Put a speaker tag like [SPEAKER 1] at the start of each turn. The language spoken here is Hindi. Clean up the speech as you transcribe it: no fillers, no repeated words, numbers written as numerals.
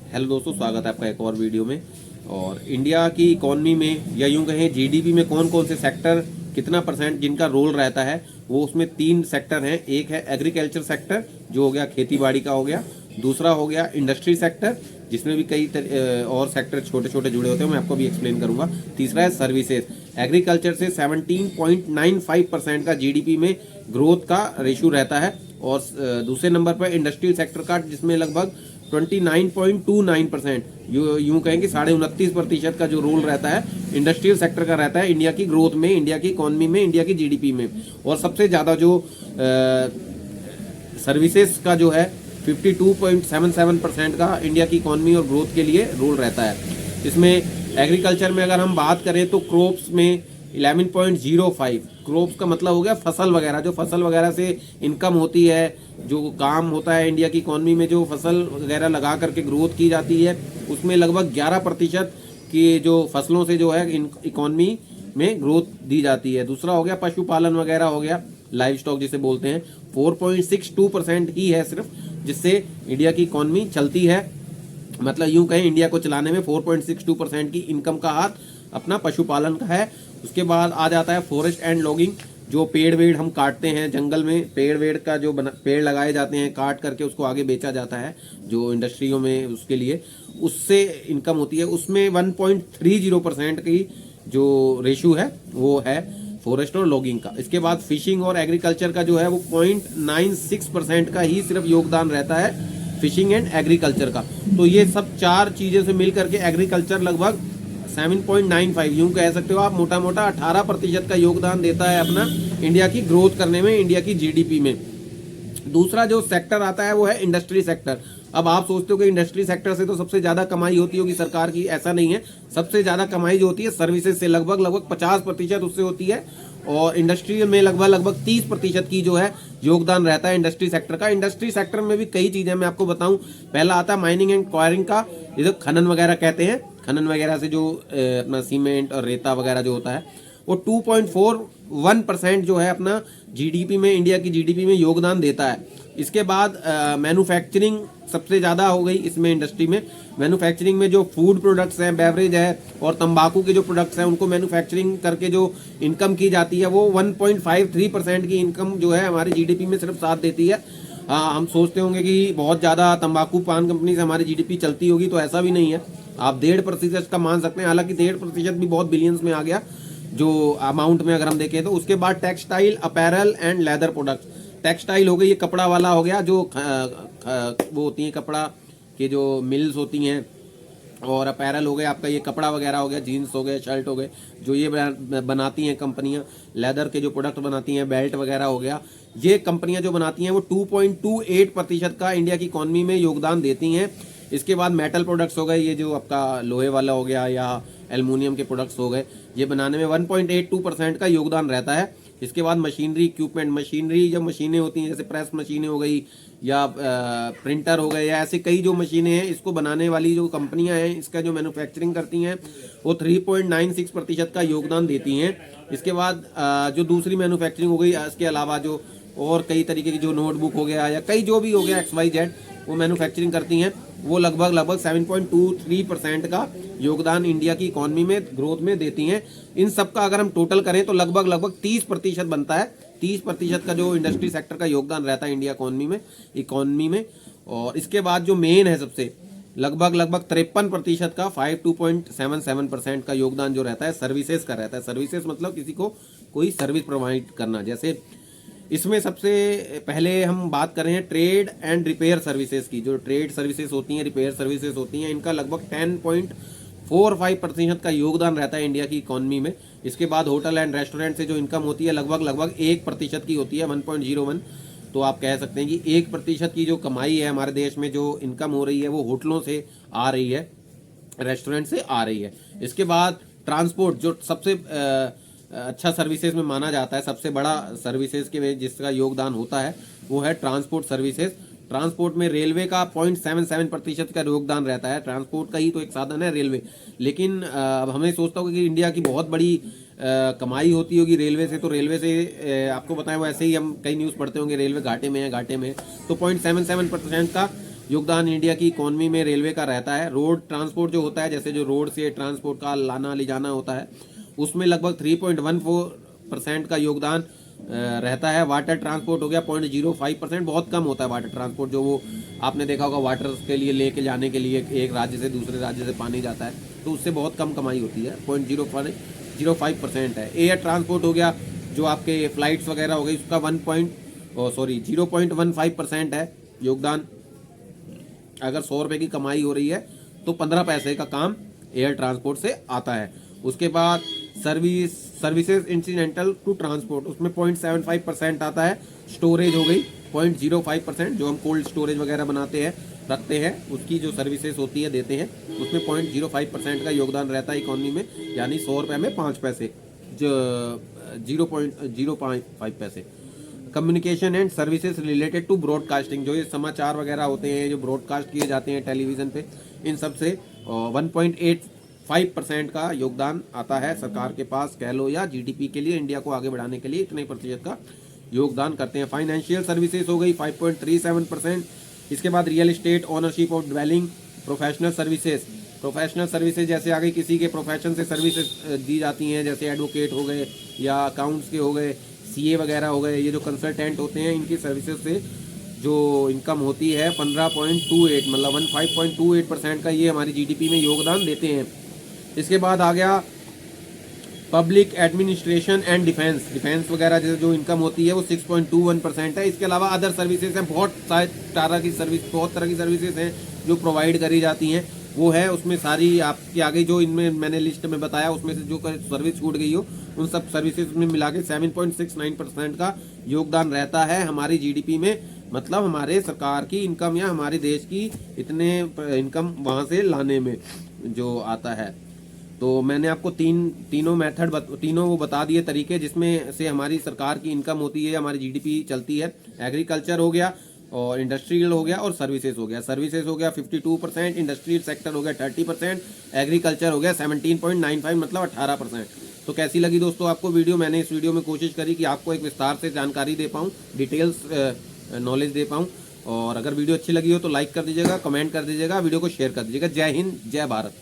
[SPEAKER 1] हेलो दोस्तों, स्वागत है आपका एक और वीडियो में। और इंडिया की इकॉनमी में या यूं कहें जीडीपी में कौन कौन से सेक्टर कितना परसेंट जिनका रोल रहता है, वो उसमें 3 सेक्टर हैं। एक है एग्रीकल्चर सेक्टर, जो हो गया खेती बाड़ी का हो गया। दूसरा हो गया इंडस्ट्री सेक्टर, जिसमें भी कई और सेक्टर छोटे छोटे जुड़े होते हैं, मैं आपको भी एक्सप्लेन करूंगा। तीसरा है सर्विसेज। एग्रीकल्चर से 17.95% का जीडीपी में ग्रोथ का रेशो रहता है। और दूसरे नंबर पर इंडस्ट्रियल सेक्टर का, जिसमें लगभग 29.29%, यूं कहें कि 29.29% का जो रोल रहता है इंडस्ट्रियल सेक्टर का रहता है इंडिया की ग्रोथ में, इंडिया की इकोनॉमी में, इंडिया की जीडीपी में। और सबसे ज़्यादा जो सर्विसेज का जो है 52.77% का इंडिया की इकोनॉमी और ग्रोथ के लिए रोल रहता है। इसमें एग्रीकल्चर में अगर हम बात करें तो क्रॉप्स में 11.05, क्रॉप्स का मतलब हो गया फसल वगैरह, जो फसल वगैरह से इनकम होती है, जो काम होता है इंडिया की इकोनॉमी में, जो फसल वगैरह लगा करके ग्रोथ की जाती है, उसमें लगभग 11% की जो फसलों से जो है इकोनॉमी में ग्रोथ दी जाती है। दूसरा हो गया पशुपालन वगैरह हो गया, लाइव स्टॉक जिसे बोलते हैं, 4.62% ही है सिर्फ, जिससे इंडिया की इकोनॉमी चलती है। मतलब यूं कहें इंडिया को चलाने में 4.62% की इनकम का हाथ अपना पशुपालन का है। उसके बाद आ जाता है फॉरेस्ट एंड लॉगिंग, जो पेड़ वेड़ हम काटते हैं जंगल में, पेड़ वेड़ का जो पेड़ लगाए जाते हैं, काट करके उसको आगे बेचा जाता है जो इंडस्ट्रियों में, उसके लिए उससे इनकम होती है। उसमें 1.30% की जो रेशो है वो है फॉरेस्ट और लॉगिंग का। इसके बाद फिशिंग और एग्रीकल्चर का जो है वो 0.96% का ही सिर्फ योगदान रहता है, फिशिंग एंड एग्रीकल्चर का। तो ये सब 4 चीज़ें से मिल करके एग्रीकल्चर लगभग 7.95, यूं कह सकते हो आप, मोटा मोटा 18% का योगदान देता है अपना इंडिया की ग्रोथ करने में, इंडिया की जीडीपी में। दूसरा जो सेक्टर आता है वो है इंडस्ट्री सेक्टर। अब आप सोचते हो कि इंडस्ट्री सेक्टर से तो सबसे ज़्यादा कमाई होती होगी सरकार की, ऐसा नहीं है। सबसे ज़्यादा कमाई जो होती है सर्विसेज से, लगभग 50% उससे होती है। और इंडस्ट्री में लगभग 30% की जो है योगदान रहता है इंडस्ट्री सेक्टर का। इंडस्ट्री सेक्टर में भी कई चीज़ें मैं आपको बताऊं। पहला आता है माइनिंग एंड क्वायरिंग का, जिसे खनन वगैरह कहते हैं। खनन वगैरह से जो अपना सीमेंट और रेता वगैरह जो होता है, वो 2.41% जो है अपना जीडीपी में, इंडिया की जीडीपी में योगदान देता है। इसके बाद मैन्युफैक्चरिंग सबसे ज़्यादा हो गई इसमें, इंडस्ट्री में। मैन्युफैक्चरिंग में जो फूड प्रोडक्ट्स हैं, बेवरेज है और तंबाकू के जो प्रोडक्ट्स हैं, उनको मैन्युफैक्चरिंग करके जो इनकम की जाती है, वो 1.53% की इनकम जो है हमारी जीडीपी में सिर्फ साथ देती है। हम सोचते होंगे कि बहुत ज़्यादा तंबाकू पान कंपनी से हमारी जीडीपी चलती होगी, तो ऐसा भी नहीं है। आप 1.5% का मान सकते हैं, हालांकि 1.5% भी बहुत बिलियंस में आ गया जो अमाउंट में अगर हम देखें तो। उसके बाद textile, apparel and leather products. Textile हो गई, ये कपड़ा वाला हो गया, जो वो होती है कपड़ा के जो मिल्स होती हैं। और अपैरल हो गए आपका, ये कपड़ा वगैरह हो गया, जीन्स हो गए, शर्ट हो गए, जो ये बनाती हैं कंपनियां। लेदर के जो प्रोडक्ट बनाती हैं, बेल्ट वगैरह हो गया, ये कंपनियां जो बनाती हैं वो 2.28% का इंडिया की इकॉनमी में योगदान देती हैं। इसके बाद मेटल प्रोडक्ट्स हो गए, ये जो आपका लोहे वाला हो गया या एल्युमिनियम के प्रोडक्ट्स हो गए, ये बनाने में 1.82% का योगदान रहता है। इसके बाद मशीनरी इक्विपमेंट, मशीनरी जब मशीनें होती हैं, जैसे प्रेस मशीनें हो गई या प्रिंटर हो गए, या ऐसे कई जो मशीनें हैं, इसको बनाने वाली जो कंपनियां हैं, इसका जो मैन्युफैक्चरिंग करती हैं, वो 3.96% का योगदान देती हैं। इसके बाद जो दूसरी मैन्युफैक्चरिंग हो गई, इसके अलावा जो और कई तरीके की जो नोटबुक हो गया या कई जो भी हो गया XYZ, वो मैन्युफैक्चरिंग करती हैं, वो लगभग 7.23% का योगदान इंडिया की इकॉनमी में, ग्रोथ में देती हैं। इन सब का अगर हम टोटल करें तो लगभग 30% बनता है। 30% का जो इंडस्ट्री सेक्टर का योगदान रहता है इंडिया इकॉनमी में। और इसके बाद जो मेन है सबसे, लगभग 53% का 52.77% का योगदान जो रहता है सर्विसेज का रहता है। सर्विसेज मतलब किसी को कोई सर्विस प्रोवाइड करना। जैसे इसमें सबसे पहले हम बात कर रहे हैं ट्रेड एंड रिपेयर सर्विसेज की। जो ट्रेड सर्विसेज होती हैं, रिपेयर सर्विसेज होती हैं, इनका लगभग 10.45% का योगदान रहता है इंडिया की इकॉनमी में। इसके बाद होटल एंड रेस्टोरेंट से जो इनकम होती है लगभग 1% की होती है, 1.01। तो आप कह सकते हैं कि 1% की जो कमाई है हमारे देश में, जो इनकम हो रही है, वो होटलों से आ रही है, रेस्टोरेंट से आ रही है। इसके बाद ट्रांसपोर्ट, जो सबसे अच्छा सर्विसेज में माना जाता है, सबसे बड़ा सर्विसेज के में जिसका योगदान होता है वो है ट्रांसपोर्ट सर्विसेज। ट्रांसपोर्ट में रेलवे का 0.77% का योगदान रहता है। ट्रांसपोर्ट का ही तो एक साधन है रेलवे, लेकिन अब हमें सोचता हूँ कि इंडिया की बहुत बड़ी कमाई होती होगी रेलवे से, तो रेलवे से आपको बताएं, वैसे ही हम कई न्यूज़ पढ़ते होंगे रेलवे घाटे में है, तो 0.77% का योगदान इंडिया की इकोनॉमी में रेलवे का रहता है। रोड ट्रांसपोर्ट जो होता है, जैसे जो रोड से ट्रांसपोर्ट का लाना ले जाना होता है, उसमें लगभग 3.14% का योगदान रहता है। वाटर ट्रांसपोर्ट हो गया 0.05%, बहुत कम होता है वाटर ट्रांसपोर्ट। जो वो आपने देखा होगा वाटर के लिए लेके जाने के लिए एक राज्य से दूसरे राज्य से पानी जाता है, तो उससे बहुत कम कमाई होती है, 0.05% है। एयर ट्रांसपोर्ट हो गया, जो आपके फ्लाइट्स वगैरह हो गई, उसका 0.15% है योगदान। अगर 100 रुपये की कमाई हो रही है तो 15 पैसे का काम एयर ट्रांसपोर्ट से आता है। उसके बाद सर्विसेज इंसिडेंटल टू ट्रांसपोर्ट, उसमें 0.75% आता है। स्टोरेज हो गई 0.05%, जो हम कोल्ड स्टोरेज वगैरह बनाते हैं रखते हैं, उसकी जो सर्विसेज होती है देते हैं, उसमें 0.05% का योगदान रहता है इकोनॉमी में, यानी 100 रुपये में 5 पैसे, जो 0.05 पैसे। Communication and services related to broadcasting, जो ये समाचार वगैरह होते हैं जो ब्रॉडकास्ट किए जाते हैं टेलीविज़न पे, इन सब से 1.85% का योगदान आता है सरकार के पास, कह लो, या जीडीपी के लिए, इंडिया को आगे बढ़ाने के लिए इतने प्रतिशत का योगदान करते हैं। फाइनेंशियल सर्विसेज हो गई 5.37%। इसके बाद real estate, ownership of dwelling, professional services जैसे आ गई, किसी के प्रोफेशन से सर्विसेज दी जाती हैं, जैसे एडवोकेट हो गए या अकाउंट्स के हो गए, सीए वगैरह हो गए, ये जो कंसल्टेंट होते हैं, इनकी सर्विसेज से जो इनकम होती है 15.28 मतलब 15.28% का ये हमारी जीडीपी में योगदान देते हैं। इसके बाद आ गया पब्लिक एडमिनिस्ट्रेशन एंड डिफेंस वगैरह जैसे जो इनकम होती है वो 6.21% है। इसके अलावा अदर सर्विसेज हैं, बहुत तरह की सर्विसेज हैं जो प्रोवाइड करी जाती हैं, वो है उसमें सारी आपके आगे जो इनमें मैंने लिस्ट में बताया, उसमें से जो सर्विस छूट गई हो उन सब सर्विसेज में मिला के 7.69% का योगदान रहता है हमारी जीडीपी में, मतलब हमारे सरकार की इनकम या हमारे देश की इतने इनकम वहाँ से लाने में जो आता है। तो मैंने आपको तीनों वो बता दिए तरीके जिसमें से हमारी सरकार की इनकम होती है, हमारी जीडीपी चलती है। एग्रीकल्चर हो गया और इंडस्ट्रियल हो गया और सर्विसेज हो गया। सर्विसेज हो गया 52%, इंडस्ट्रियल सेक्टर हो गया 30%, एग्रीकल्चर हो गया 17.95 मतलब 18%। तो कैसी लगी दोस्तों आपको वीडियो? मैंने इस वीडियो में कोशिश करी कि आपको एक विस्तार से जानकारी दे पाऊँ, डिटेल्स नॉलेज दे पाऊँ। और अगर वीडियो अच्छी लगी हो तो लाइक कर दीजिएगा, कमेंट कर दीजिएगा, वीडियो को शेयर कर दीजिएगा। जय हिंद, जय भारत।